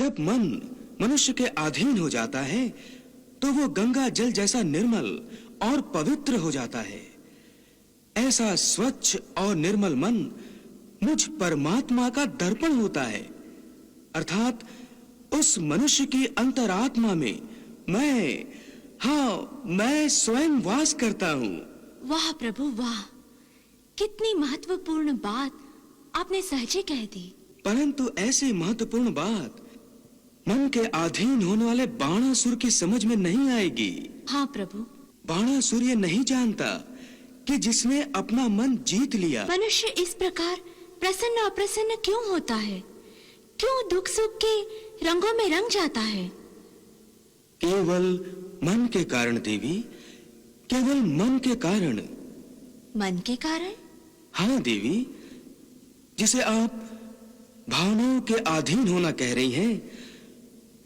जब मन मनुष्य के अधीन हो जाता है तो वो गंगा जल जैसा निर्मल और पवित्र हो जाता है। ऐसा स्वच्छ और निर्मल मन मुझ परमात्मा का दर्पण होता है, अर्थात उस मनुष्य की अंतरात्मा में मैं स्वयं वास करता हूँ। वाह प्रभु वाह, कितनी महत्वपूर्ण बात आपने सहजे कह दी। परंतु ऐसी महत्वपूर्ण बात मन के अधीन होने वाले बाणासुर की समझ में नहीं आएगी। हाँ प्रभु। बाणासुर ये नहीं जानता कि जिसने अपना मन जीत लिया। मनुष्य इस प्रकार प्रसन्न अप्रसन्न क्यों होता है? क्यों दुख सुख के रंगों में रंग जाता है? केवल मन के कारण देवी, केवल मन के कारण। मन के कारण? हाँ देवी, जिसे आप भावनाओं के अधीन होना कह रही हैं,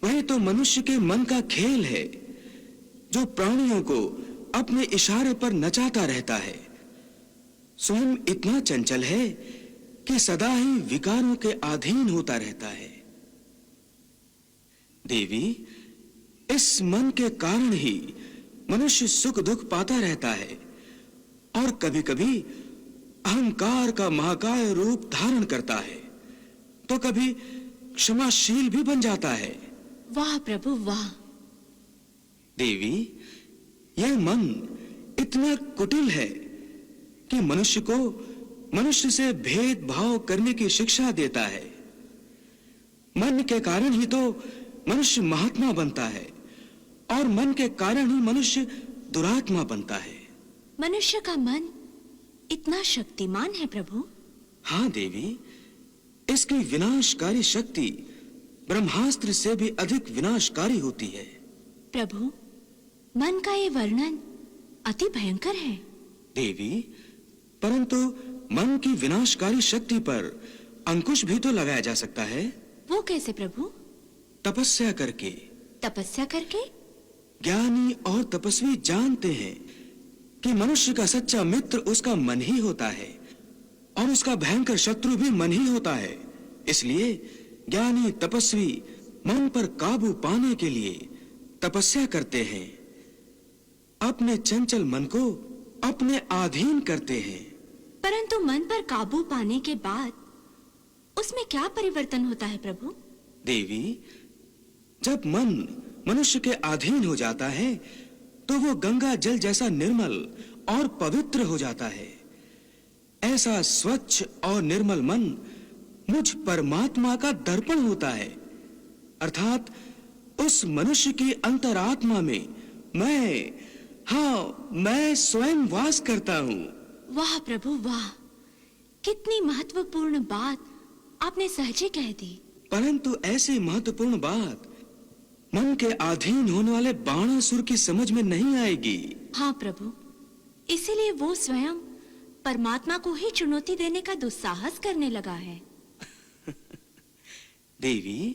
वही तो मनुष्य के मन का खेल है, जो प्राणियों को अपने इशारे पर नचाता रहता है। स्वयं इतना चंचल है कि सदा ही विकारों के अधीन होता रहता है। देवी, इस मन के कारण ही मनुष्य सुख दुख पाता रहता है और कभी-कभी अहंकार का महाकाय रूप धारण करता है, तो कभी क्षमाशील भी बन जाता है। वाह प्रभु वाह। देवी, यह मन इतना कुटिल है कि मनुष्य को मनुष्य से भेदभाव करने की शिक्षा देता है। मन के कारण ही तो मनुष्य महात्मा बनता है और मन के कारण ही मनुष्य दुरात्मा बनता है। मनुष्य का मन इतना शक्तिमान है प्रभु? हाँ देवी, इसकी विनाशकारी शक्ति ब्रह्मास्त्र से भी अधिक विनाशकारी होती है। प्रभु, मन का ये वर्णन अति भयंकर है। देवी, परंतु मन की विनाशकारी शक्ति पर अंकुश भी तो लगाया जा सकता है। वो कैसे प्रभु? तपस्या करके। तपस्या करके? ज्ञानी और तपस्वी जानते हैं कि मनुष्य का सच्चा मित्र उसका मन ही होता है और उसका भयंकर शत्रु भी मन ही होता है। इसलिए ज्ञानी तपस्वी मन पर काबू पाने के लिए तपस्या करते हैं, अपने चंचल मन को अपने अधीन करते हैं। परंतु मन पर काबू पाने के बाद उसमें क्या परिवर्तन होता है प्रभु? देवी, जब मन मनुष्य के अधीन हो जाता है तो वो गंगा जल जैसा निर्मल और पवित्र हो जाता है। ऐसा स्वच्छ और निर्मल मन मुझ परमात्मा का दर्पण होता है, अर्थात उस मनुष्य की अंतरात्मा में मैं स्वयं वास करता हूँ। वाह प्रभु वाह, कितनी महत्वपूर्ण बात आपने सहजे कह दी। परंतु ऐसी महत्वपूर्ण बात मन के अधीन होने वाले बाणासुर की समझ में नहीं आएगी। हाँ प्रभु, इसीलिए वो स्वयं परमात्मा को ही चुनौती देने का दुस्साहस करने लगा है। देवी,